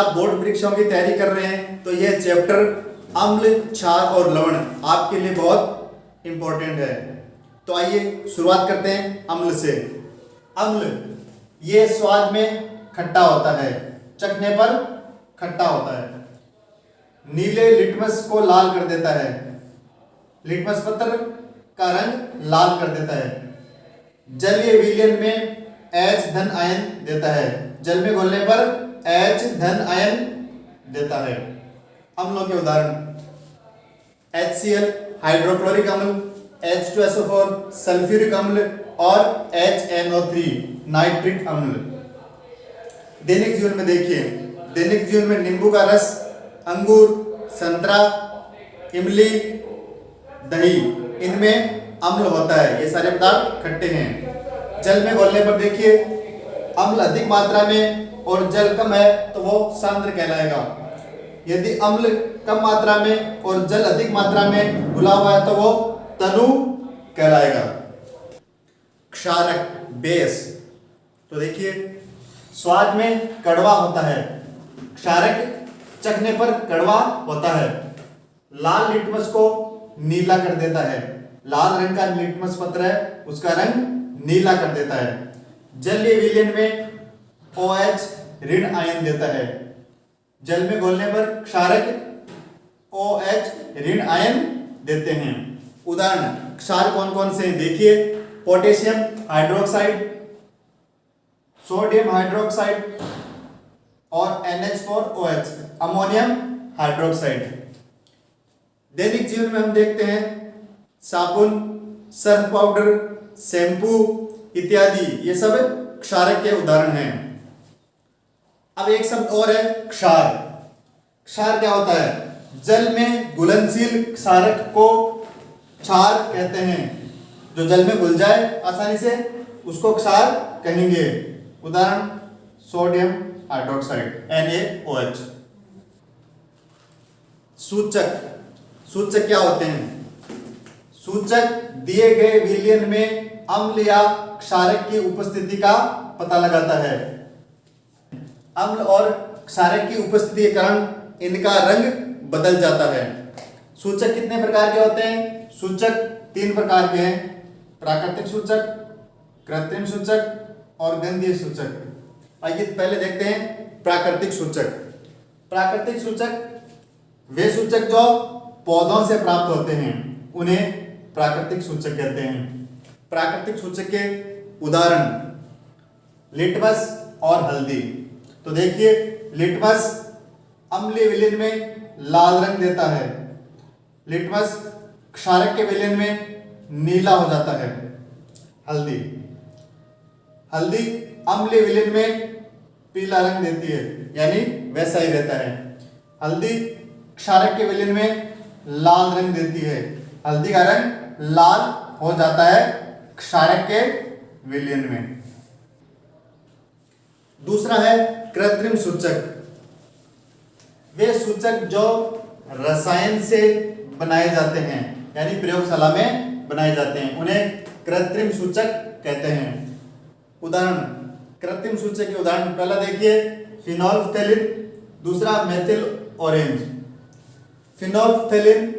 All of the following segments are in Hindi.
आप बोर्ड परीक्षाओं की तैयारी कर रहे हैं तो यह चैप्टर अम्ल, क्षार और लवण आपके लिए बहुत इंपॉर्टेंट है। तो आइए शुरुआत करते हैं अम्ल से। अम्ल ये स्वाद में खट्टा होता है, चखने पर खट्टा होता है, नीले लिटमस को लाल कर देता है, लिटमस पत्र का रंग लाल कर देता है, जलीय विलयन में H धन आयन देता है, जल में घोलने पर H धन आयन देता है। अम्लों के उदाहरण HCl हाइड्रोक्लोरिक अम्ल, H2SO4 सल्फ्यूरिक अम्ल और HNO3 नाइट्रिक अम्ल। दैनिक जीवन में देखिए, दैनिक जीवन में नींबू का रस, अंगूर, संतरा, इमली, दही, इनमें अम्ल होता है। ये सारे पदार्थ खट्टे हैं। जल में घोलने पर देखिए, अम्ल अधिक मात्रा में और जल कम है तो वो सांद्र कहलाएगा। यदि अम्ल कम मात्रा में और जल अधिक मात्रा में घुला हुआ है तो वो तनु कहलाएगा। क्षारक बेस, तो देखिए स्वाद में कड़वा होता है, क्षारक चखने पर कड़वा होता है, लाल लिटमस को नीला कर देता है, लाल रंग का लिटमस पत्र है उसका रंग नीला कर देता है। जलीय विलयन में OH ऋण आयन देता है, जल में घोलने पर क्षारक OH ऋण आयन देते हैं। उदाहरण क्षार कौन कौन से देखिए, पोटेशियम हाइड्रोक्साइड, सोडियम हाइड्रोक्साइड और NH4OH अमोनियम हाइड्रोक्साइड। दैनिक जीवन में हम देखते हैं साबुन, सर्फ पाउडर, शैम्पू इत्यादि, ये सब क्षारक के उदाहरण हैं। अब एक शब्द और है क्षार। क्षार क्या होता है? जल में घुलनशील क्षारक को क्षार कहते हैं। जो जल में घुल जाए आसानी से उसको क्षार कहेंगे। उदाहरण सोडियम हाइड्रोक्साइड NaOH। सूचक, सूचक क्या होते हैं? सूचक दिए गए विलयन में अम्ल या क्षारक की उपस्थिति का पता लगाता है। अम्ल और क्षारक की उपस्थिति के कारण इनका रंग बदल जाता है। सूचक कितने प्रकार के होते हैं? सूचक 3 प्रकार के हैं, प्राकृतिक सूचक, कृत्रिम सूचक और गंधीय सूचक। आइए पहले देखते हैं प्राकृतिक सूचक। प्राकृतिक सूचक वे सूचक जो पौधों से प्राप्त होते हैं उन्हें प्राकृतिक सूचक कहते हैं। प्राकृतिक सूचक के उदाहरण लिटमस और हल्दी। तो देखिए लिटमस अम्लीय विलयन में लाल रंग देता है, लिटमस क्षारक के विलयन में नीला हो जाता है। हल्दी, हल्दी अम्लीय विलयन में पीला रंग देती है, यानी वैसा ही रहता है। हल्दी क्षारक के विलयन में लाल रंग देती है, हल्दी का रंग लाल हो जाता है क्षारक के विलयन में। दूसरा है कृत्रिम सूचक। वे सूचक जो रसायन से बनाए जाते हैं, यानी प्रयोगशाला में बनाए जाते हैं, उन्हें कृत्रिम सूचक कहते हैं। उदाहरण कृत्रिम सूचक के उदाहरण पहला देखिए फिनोल्फ्थेलिन, दूसरा मेथिल ऑरेंज। फिनोल्फ्थेलिन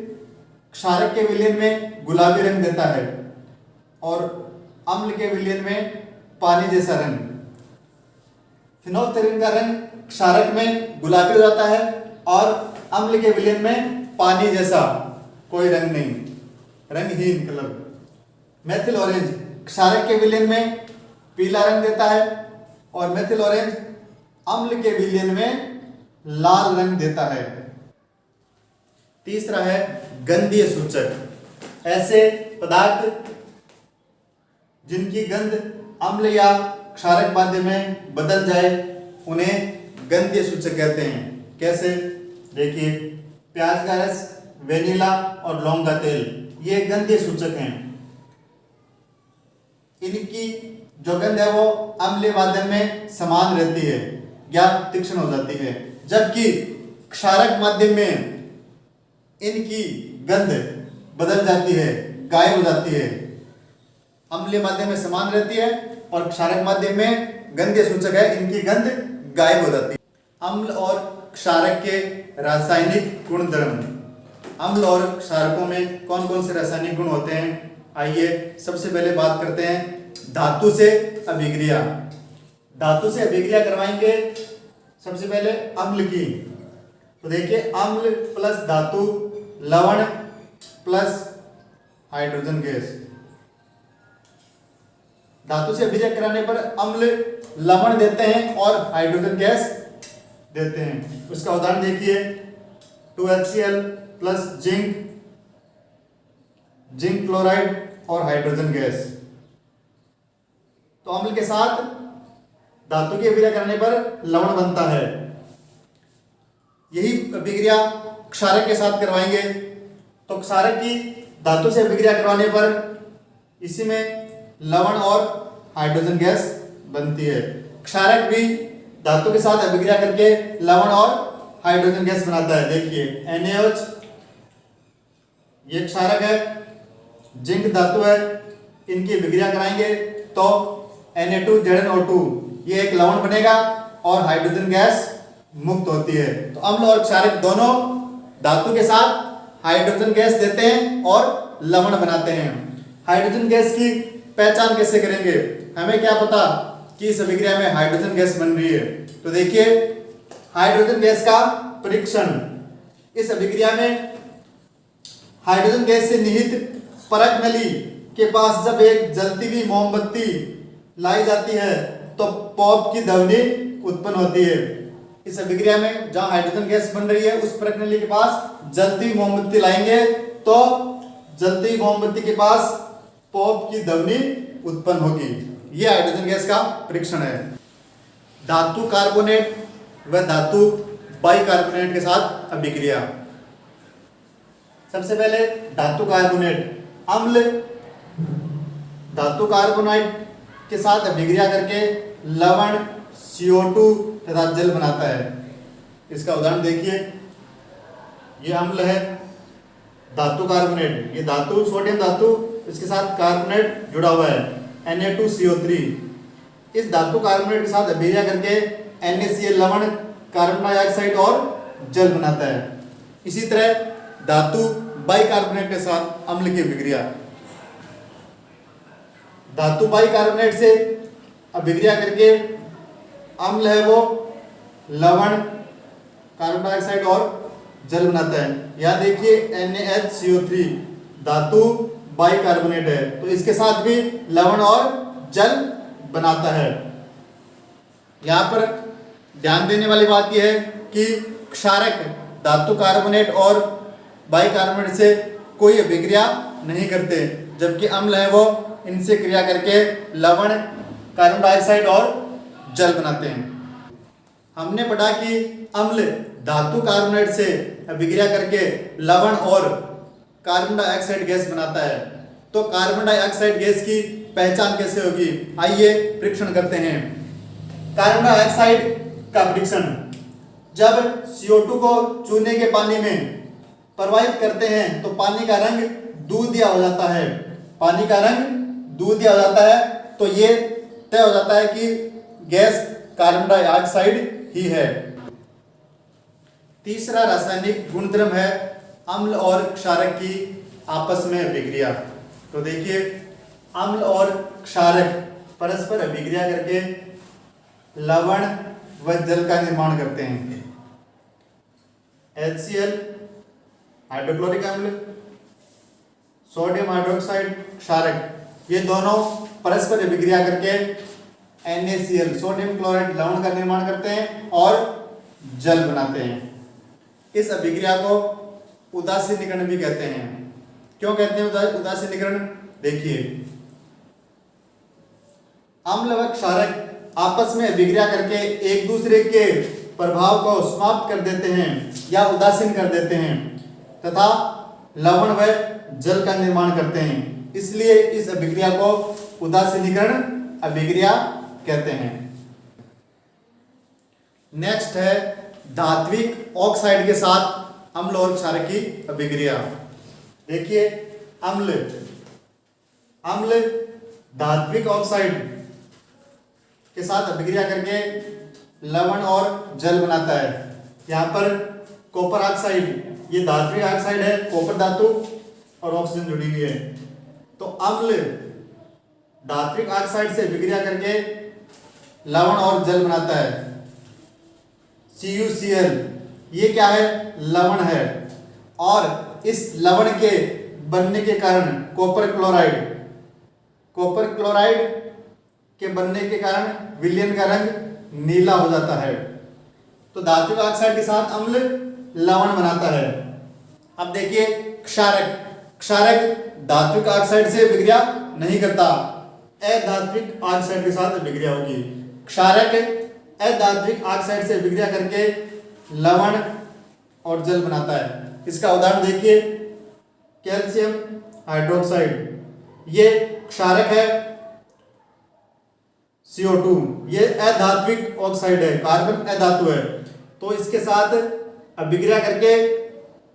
क्षारक के विलयन में गुलाबी रंग देता है और अम्ल के विलयन में पानी जैसा रंग। फिनोल्फ्थेलिन का रंग क्षारक में गुलाबी हो जाता है और अम्ल के विलयन में पानी जैसा, कोई रंग नहीं, रंगहीन कलर। मेथिल ऑरेंज क्षारक के विलयन में पीला रंग देता है और मेथिल ऑरेंज अम्ल के विलयन में लाल रंग देता है। तीसरा है गंधीय सूचक। ऐसे पदार्थ जिनकी गंध अम्ल या क्षारक माध्यम में बदल जाए उन्हें गंधीय सूचक कहते हैं। कैसे? देखिए प्याज का रस, वेनिला और लौंग का तेल, ये गंधीय सूचक हैं। इनकी जो गंध है वो अम्लीय माध्यम में समान रहती है या तीक्ष्ण हो जाती है, जबकि क्षारक माध्यम में इनकी गंध बदल जाती है, गायब हो जाती है। अम्लीय माध्यम में समान रहती है और क्षारक माध्यम में गंधीय सूचक है, इनकी गंध गायब हो जाती है। अम्ल और क्षारक के रासायनिक गुणधर्म। अम्ल और क्षारकों में कौन कौन से रासायनिक गुण होते हैं, आइए सबसे पहले बात करते हैं धातु से अभिक्रिया। धातु से अभिक्रिया करवाएंगे सबसे पहले अम्ल की। तो देखिए अम्ल प्लस धातु, लवण प्लस हाइड्रोजन गैस। धातु से अभिक्रिया कराने पर अम्ल लवण देते हैं और हाइड्रोजन गैस देते हैं। उसका उदाहरण देखिए 2HCl प्लस जिंक क्लोराइड और हाइड्रोजन गैस। तो अम्ल के साथ धातु की अभिक्रिया करने पर लवण बनता है। यही अभिक्रिया क्षारक के साथ करवाएंगे। तो क्षारक की धातु से अभिक्रिया करवाने पर इसी में लवण और हाइड्रोजन गैस बनती है। क्षारक भी धातु के साथ अभिक्रिया करके लवण और हाइड्रोजन गैस बनाता है। देखिए NaOH ये क्षारक है, जिंक धातु है, इनकी अभिक्रिया कराएंगे तो Na2ZnO2 ये एक लवण बनेगा और हाइड्रोजन गैस मुक्त होती है। तो अम्ल और क्षारक दोनों धातु के साथ हाइड्रोजन गैस देते हैं और लवण बनाते हैं। हाइड्रोजन गैस की पहचान कैसे करेंगे, हमें क्या पता कि इस अभिक्रिया में हाइड्रोजन गैस बन रही है। तो देखिए हाइड्रोजन गैस का परीक्षण। इस अभिक्रिया में हाइड्रोजन गैस से निहित परख नली के पास जब एक जलती हुई मोमबत्ती लाई जाती है तो पॉप की ध्वनि उत्पन्न होती है। इस अभिक्रिया में जहां हाइड्रोजन गैस बन रही है उस परख नली के पास जलती हुई मोमबत्ती लाएंगे तो जलती हुई मोमबत्ती के पास पॉप की ध्वनि उत्पन्न होगी। यह हाइड्रोजन गैस का परीक्षण है। धातु कार्बोनेट व धातु बाइकार्बोनेट के साथ अभिक्रिया। सबसे पहले धातु कार्बोनेट। अम्ल धातु कार्बोनेट के साथ अभिक्रिया करके लवण, CO2 तथा जल बनाता है। इसका उदाहरण देखिए, ये अम्ल है धातु कार्बोनेट, ये धातु सोडियम धातु, इसके साथ कार्बोनेट जुड़ा हुआ है Na2CO3। इस धातु कार्बोनेट के साथ अभिक्रिया करके NaCl लवण, कार्बन डाइऑक्साइड और जल बनाता है। इसी तरह धातु बाइकार्बोनेट के साथ अम्ल की अभिक्रिया। धातु बाइकार्बोनेट से अभिक्रिया करके अम्ल है वो लवण, कार्बन डाइऑक्साइड और जल बनाता है। यहाँ देखिए NaHCO3 धातु बाइकार्बोनेट है तो इसके साथ भी लवण और जल बनाता है। यहाँ पर ध्यान देने वाली बात यह है कि क्षारक धातु कार्बोनेट और बाइकार्बोनेट से कोई अभिक्रिया नहीं करते, जबकि अम्ल है वो इनसे क्रिया करके लवण, कार्बन डाइऑक्साइड और जल बनाते हैं। हमने पढ़ा कि अम्ल धातु कार्बोनेट से अभिक्रिया करके लवण और कार्बन डाइऑक्साइड गैस बनाता है। तो कार्बन डाइऑक्साइड गैस की पहचान कैसे होगी, आइए परीक्षण करते हैं। कार्बन डाइऑक्साइड का परीक्षण। जब CO2 को चूने के पानी में प्रवाहित करते हैं तो पानी का रंग दूधिया हो जाता है। पानी का रंग दूधिया हो जाता है तो ये तय हो जाता है कि गैस कार्बन डाइऑक्साइड ही है। तीसरा रासायनिक गुणधर्म है अम्ल और क्षारक की आपस में अभिक्रिया। तो देखिए अम्ल और क्षारक परस्पर अभिक्रिया करके लवण व जल का निर्माण करते हैं। HCl हाइड्रोक्लोरिक अम्ल, सोडियम हाइड्रोक्साइड क्षारक, ये दोनों परस्पर अभिक्रिया करके NaCl सोडियम क्लोराइड लवण का निर्माण करते हैं और जल बनाते हैं। इस अभिक्रिया को उदासीनीकरण भी कहते हैं। क्यों कहते हैं उदासीनीकरण, देखिए अम्ल व क्षारक आपस में अभिक्रिया करके एक दूसरे के प्रभाव को समाप्त कर देते हैं या उदासीन कर देते हैं तथा लवण व जल का निर्माण करते हैं। इसलिए इस अभिक्रिया को उदासीनीकरण अभिक्रिया कहते हैं। नेक्स्ट है धात्विक ऑक्साइड के साथ अम्ल और क्षारक की अभिक्रिया। देखिए अम्ल धात्विक ऑक्साइड के साथ अभिक्रिया करके लवण और जल बनाता है। यहाँ पर कॉपर ऑक्साइड, ये धात्विक ऑक्साइड है, कॉपर धातु और ऑक्सीजन जुड़ी हुई है। तो अम्ल धात्विक ऑक्साइड से विक्रिया करके लवण और जल बनाता है। CuCl, ये क्या है? लवण है। और इस लवण के बनने के कारण कॉपर क्लोराइड के बनने के कारण विलयन का रंग नीला हो जाता है। तो धात्विक ऑक्साइड के साथ अम्ल लवण बनाता है। अब देखिए क्षारक धात्विक ऑक्साइड से विक्रिया नहीं करता, अधात्विक ऑक्साइड के साथ विक्रिया होगी। क्षारक अधात्विक ऑक्साइड से विक्रिया करके लवण और जल बनाता है। इसका उदाहरण देखिए, कैल्शियम हाइड्रोक्साइड, ये क्षारक है CO2, ये अधात्विक ऑक्साइड है, कार्बन अधातु है। तो इसके साथ विक्रिया करके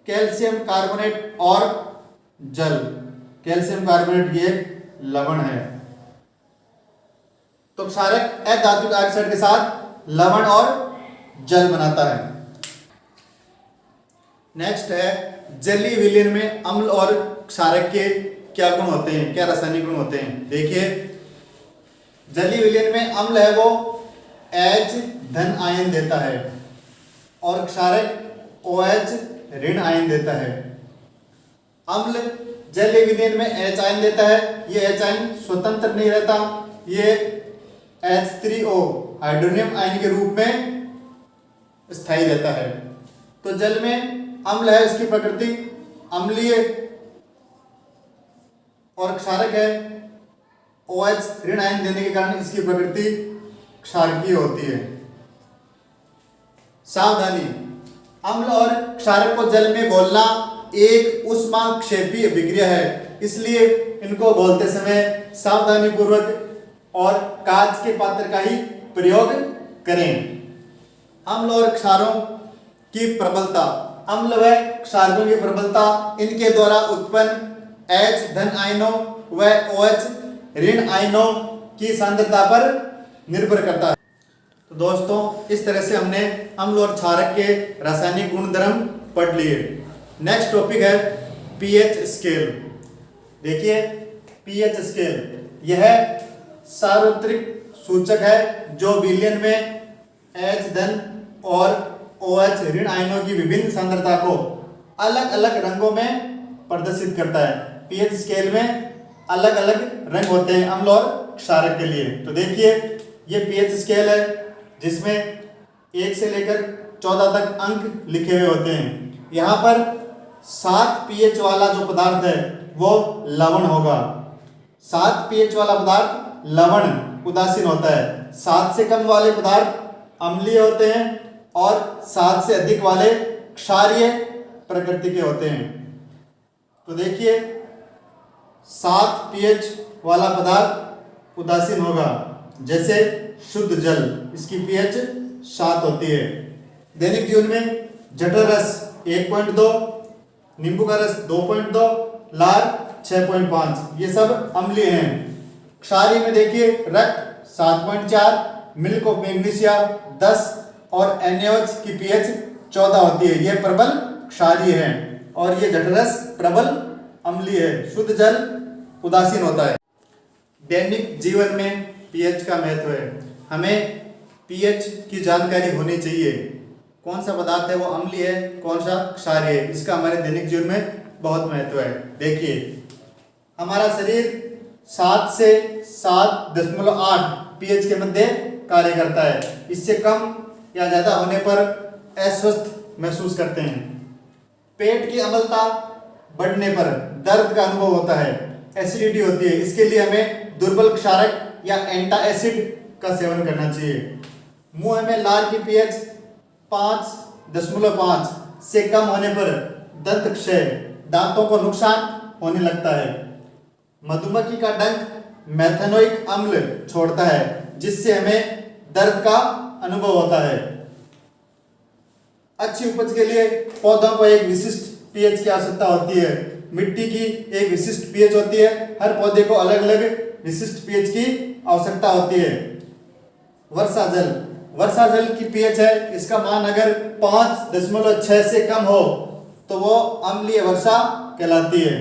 कैल्शियम कार्बोनेट और जल, कैल्शियम कार्बोनेट ये एक लवण है। तो क्षारक अधात्विक ऑक्साइड के साथ लवण और जल बनाता है। नेक्स्ट है जलीय विलयन में अम्ल और क्षारक के क्या गुण होते हैं, क्या रासायनिक गुण होते हैं। देखिए, जलीय विलयन में अम्ल है वो H धन आयन देता है और क्षारक OH ऋण आयन देता है। अम्ल जलीय विलयन में H आयन देता है, ये H आयन स्वतंत्र नहीं रहता, ये H3O हाइड्रोनियम आयन के रूप में स्थायी रहता है। तो जल में अम्ल है, इसकी प्रकृति अम्लीय, और क्षारक है OH ऋण आयन देने के कारण इसकी प्रकृति क्षारकीय होती है। सावधानी, अम्ल और क्षारक को जल में घोलना एक ऊष्माक्षेपीय विक्रिया है, इसलिए इनको घोलते समय सावधानी पूर्वक और कांच के पात्र का ही प्रयोग करें। अम्ल और क्षारों की प्रबलता, अम्ल व क्षारकों की प्रबलता इनके द्वारा उत्पन्न H धन आयनों व OH ऋण आयनों की सांद्रता पर निर्भर करता है। तो दोस्तों, इस तरह से हमने अम्ल और क्षारक के रासायनिक गुणधर्म पढ़ लिए। नेक्स्ट टॉपिक है pH स्केल। देखिए, pH स्केल यह सार्वत्रिक सूचक है जो विलयन में H धन और OH ऋण आयनों की विभिन्न सांद्रता को अलग अलग रंगों में प्रदर्शित करता है। pH स्केल में अलग अलग रंग होते हैं अम्ल और क्षारक के लिए। तो देखिए, ये pH स्केल है जिसमें 1 से लेकर 14 तक अंक लिखे हुए होते हैं। यहाँ पर 7 pH वाला जो पदार्थ है वो लवण होगा। 7 pH वाला पदार्थ लवण उदासीन होता है। 7 से कम वाले पदार्थ अम्लीय होते हैं और 7 से अधिक वाले क्षारीय प्रकृति के होते हैं। तो देखिए, 7 pH वाला पदार्थ उदासीन होगा, जैसे शुद्ध जल, इसकी pH 7 होती है। दैनिक जीवन में जठर रस 1.2, नींबू का रस 2.2, लार 6.5, ये सब अम्लीय हैं। क्षारीय में देखिए, रक्त 7.4, मिल्क ऑफ मैग्नीशिया 10 और NaOH की pH 14 होती है, ये प्रबल क्षारीय है और ये जठरस प्रबल अम्लीय है। शुद्ध जल उदासीन होता है। दैनिक जीवन में pH का महत्व है। हमें pH की जानकारी होनी चाहिए, कौन सा पदार्थ है वो अम्लीय है, कौन सा क्षारीय है, इसका हमारे दैनिक जीवन में बहुत महत्व है। देखिए, हमारा शरीर 7 से 7.8 pH के मध्य कार्य करता है। इससे कम या ज्यादा होने पर अस्वस्थ महसूस करते हैं। पेट की अम्लता बढ़ने पर दर्द का अनुभव होता है, एसिडिटी होती है। इसके लिए हमें दुर्बल क्षारक या एंटा एसिड का सेवन करना चाहिए। मुंह में लार की pH 5.5 से कम होने पर दंत क्षय, दांतों को नुकसान होने लगता है। मधुमक्खी का डंक मेथनोइक अम्ल छोड़ता है, जिससे हमें दर्द का अनुभव होता है। अच्छी उपज के लिए पौधों को एक विशिष्ट pH की आवश्यकता होती है। मिट्टी की एक विशिष्ट pH होती है। हर पौधे को अलग अलग विशिष्ट pH की आवश्यकता होती है। वर्षा जल, वर्षा जल की पीएच है, इसका मान अगर 5.6 से कम हो तो वो अम्लीय वर्षा कहलाती है।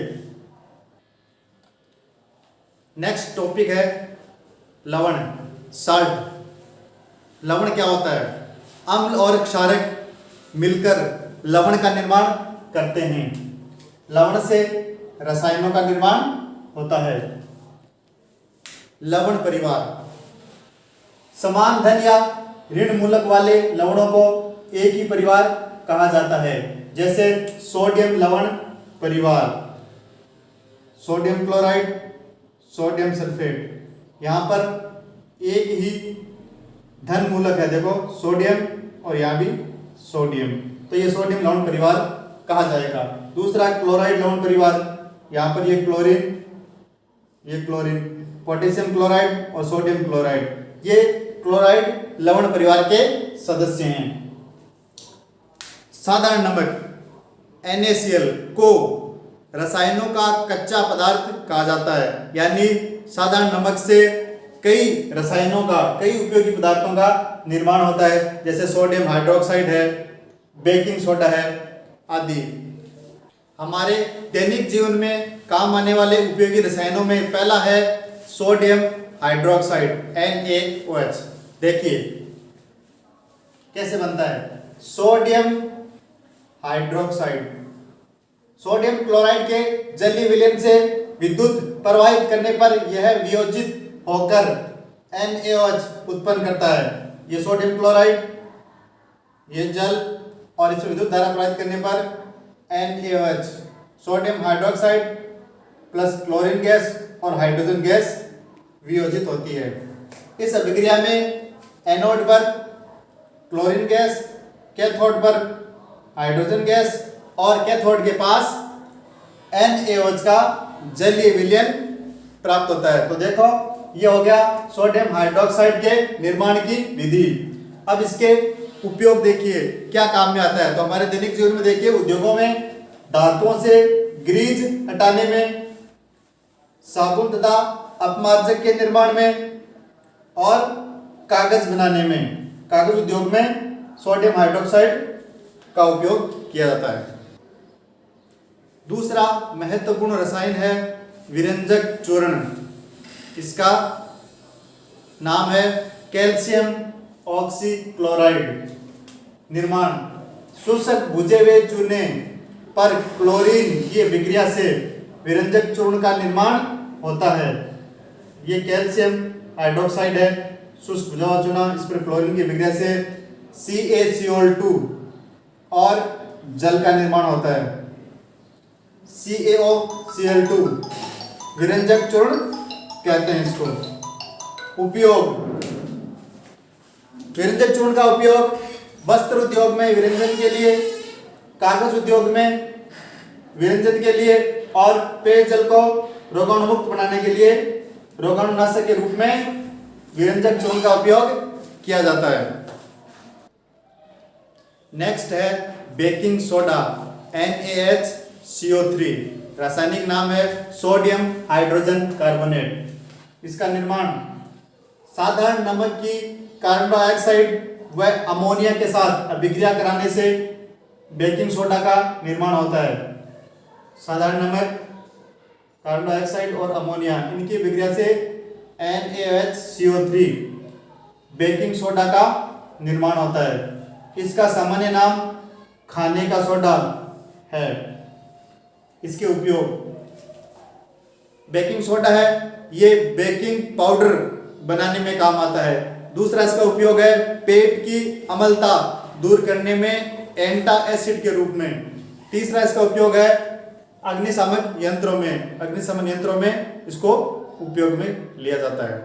नेक्स्ट टॉपिक है लवण, साल्ट। लवण क्या होता है? अम्ल और क्षारक मिलकर लवण का निर्माण करते हैं। लवण से रसायनों का निर्माण होता है। लवण परिवार, समान धन या ऋण मूलक वाले लवणों को एक ही परिवार कहा जाता है, जैसे सोडियम लवण परिवार, सोडियम क्लोराइड, सोडियम सल्फेट। यहाँ पर एक ही धन मूलक है, देखो सोडियम और यहाँ भी सोडियम, तो ये सोडियम लवण परिवार कहा जाएगा। दूसरा क्लोराइड लवण परिवार, यहाँ पर ये क्लोरीन, ये क्लोरीन, पोटेशियम क्लोराइड और सोडियम क्लोराइड, ये क्लोराइड लवण परिवार के सदस्य हैं। साधारण नमक NaCl को रसायनों का कच्चा पदार्थ कहा जाता है, यानी साधारण नमक से कई रसायनों का, कई उपयोगी पदार्थों का निर्माण होता है, जैसे सोडियम हाइड्रोक्साइड है, बेकिंग सोडा है आदि। हमारे दैनिक जीवन में काम आने वाले उपयोगी रसायनों में पहला है सोडियम हाइड्रोक्साइड NaOH। देखिए कैसे बनता है सोडियम हाइड्रोक्साइड। सोडियम क्लोराइड के जलीय विलयन से विद्युत प्रवाहित करने पर यह वियोजित होकर NaOH उत्पन्न करता है। ये सोडियम क्लोराइड, ये जल, और इसमें विद्युत धारा प्रवाहित करने पर NaOH, sodium hydroxide plus chlorine gas और हाइड्रोजन गैस वियोजित होती है। इस अभिक्रिया में एनोड पर क्लोरीन गैस, कैथोड पर हाइड्रोजन गैस और कैथोड के पास NaOH का जलीय विलयन प्राप्त होता है। तो देखो ये हो गया सोडियम हाइड्रोक्साइड के निर्माण की विधि। अब इसके उपयोग देखिए क्या काम में आता है। तो हमारे दैनिक जीवन में देखिए उद्योगों में धातुओं से ग्रीज हटाने में, साबुन तथा अपमार्जक के निर्माण में और कागज बनाने में, कागज उद्योग में सोडियम हाइड्रोक्साइड का उपयोग किया जाता है। दूसरा महत्वपूर्ण रसायन है विरंजक चूर्ण। इसका नाम है कैल्शियम ऑक्सीक्लोराइड। निर्माण शुष्क भुजे हुए चूने पर क्लोरीन की अभिक्रिया से विरंजक चूर्ण का निर्माण होता है। ये कैल्शियम हाइड्रोक्साइड है, शुष्क भुजा हुआ चूना, इस पर क्लोरीन की अभिक्रिया से CaCl2 और जल का निर्माण होता है, CaOCl2 विरंजक चूर्ण कहते हैं इसको। उपयोग, विरंजक चूर्ण का उपयोग वस्त्र उद्योग में विरंजन के लिए, कागज उद्योग में विरंजन के लिए और पेयजल को रोगाणुमुक्त बनाने के लिए रोगाणुनाशक के रूप में विरंजक चूर्ण का उपयोग किया जाता है। नेक्स्ट है बेकिंग सोडा NaHCO3। रासायनिक नाम है सोडियम हाइड्रोजन कार्बोनेट। इसका निर्माण साधारण नमक की कार्बन डाइऑक्साइड व अमोनिया के साथ अभिक्रिया कराने से बेकिंग सोडा का निर्माण होता है। साधारण नमक, कार्बन डाइऑक्साइड और अमोनिया, इनकी अभिक्रिया से NaHCO3 बेकिंग सोडा का निर्माण होता है। इसका सामान्य नाम खाने का सोडा है। इसके उपयोग, बेकिंग सोडा है, ये बेकिंग पाउडर बनाने में काम आता है। दूसरा इसका उपयोग है पेट की अम्लता दूर करने में एंटासिड के रूप में। तीसरा इसका उपयोग है अग्निशामक यंत्रों में, अग्निशमन यंत्रों में इसको उपयोग में लिया जाता है।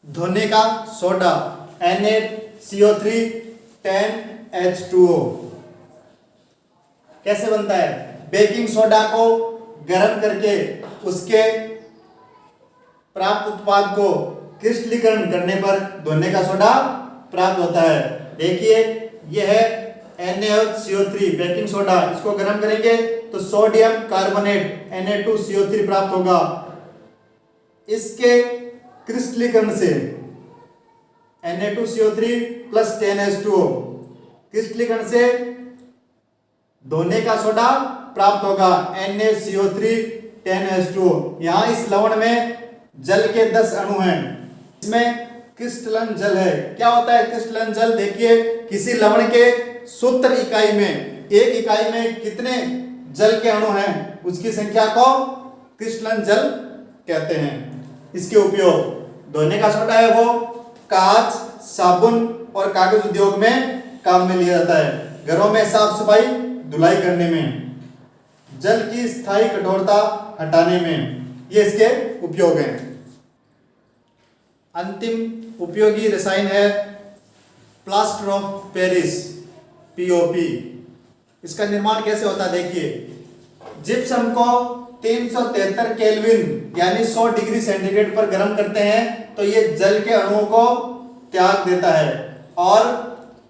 धोने का सोडा NaCO3 10H2O कैसे बनता है? बेकिंग सोडा को गर्म करके उसके प्राप्त उत्पाद को क्रिस्टलीकरण करने पर धोने का सोडा प्राप्त होता है। देखिए यह है NaCO3 बेकिंग सोडा, इसको गर्म करेंगे तो सोडियम कार्बोनेट Na2CO3 प्राप्त होगा। इसके क्रिस्टलीकरण से Na2CO3 प्लस 10H2O। किस विलयन से धोने का सोडा प्राप्त होगा? NaCO3 10H2O। यहाँ इस लवण में जल के 10 अणु हैं। इसमें क्रिस्टलन जल है। क्या होता है क्रिस्टलन जल? देखिए, किसी लवण के सूत्र इकाई में, एक इकाई में कितने जल के अणु हैं, उसकी संख्या को क्रिस्टलन जल कहते हैं। इसके उपयोग धोने का सोडा है वो कांच, साबुन और कागज उद्योग में काम में लिया जाता है। घरों में साफ सफाई, धुलाई करने में, जल की स्थायी कठोरता हटाने में, ये इसके उपयोग हैं। अंतिम उपयोगी रसायन है प्लास्टर ऑफ पेरिस, पीओपी। इसका निर्माण कैसे होता है? देखिए, जिप्सम को 373 केल्विन यानी 100 डिग्री सेंटीग्रेड पर गर्म करते हैं तो ये जल के अणुओं को त्याग देता है और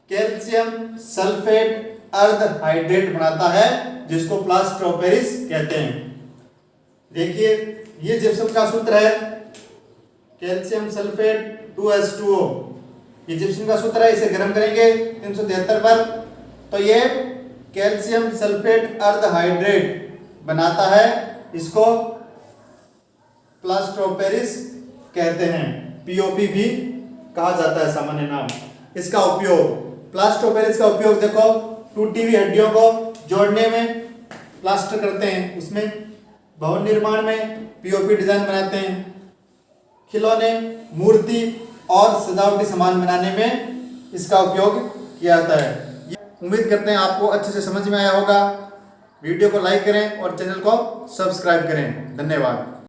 कैल्शियम सल्फेट अर्ध हाइड्रेट बनाता है, जिसको प्लास्टर ऑफ पेरिस कहते हैं। देखिए, ये जिप्सम का सूत्र है कैल्शियम सल्फेट 2H2O। ये जिप्सम का सूत्र है, इसे गर्म करेंगे 373 पर तो ये कैल्शियम सल्फेट अर्ध हाइड्रेट बनाता है, इसको प्लास्टर ऑफ पेरिस कहते हैं। पीओपी भी कहा जाता है सामान्य नाम। इसका उपयोग, प्लास्टर ऑफ पेरिस का उपयोग देखो, टूटी हुई हड्डियों को जोड़ने में प्लास्टर करते हैं, उसमें भवन निर्माण में पीओपी डिजाइन बनाते हैं, खिलौने, मूर्ति और सजावटी सामान बनाने में इसका उपयोग किया जाता है। उम्मीद करते हैं आपको अच्छे से समझ में आया होगा। वीडियो को लाइक करें और चैनल को सब्सक्राइब करें। धन्यवाद।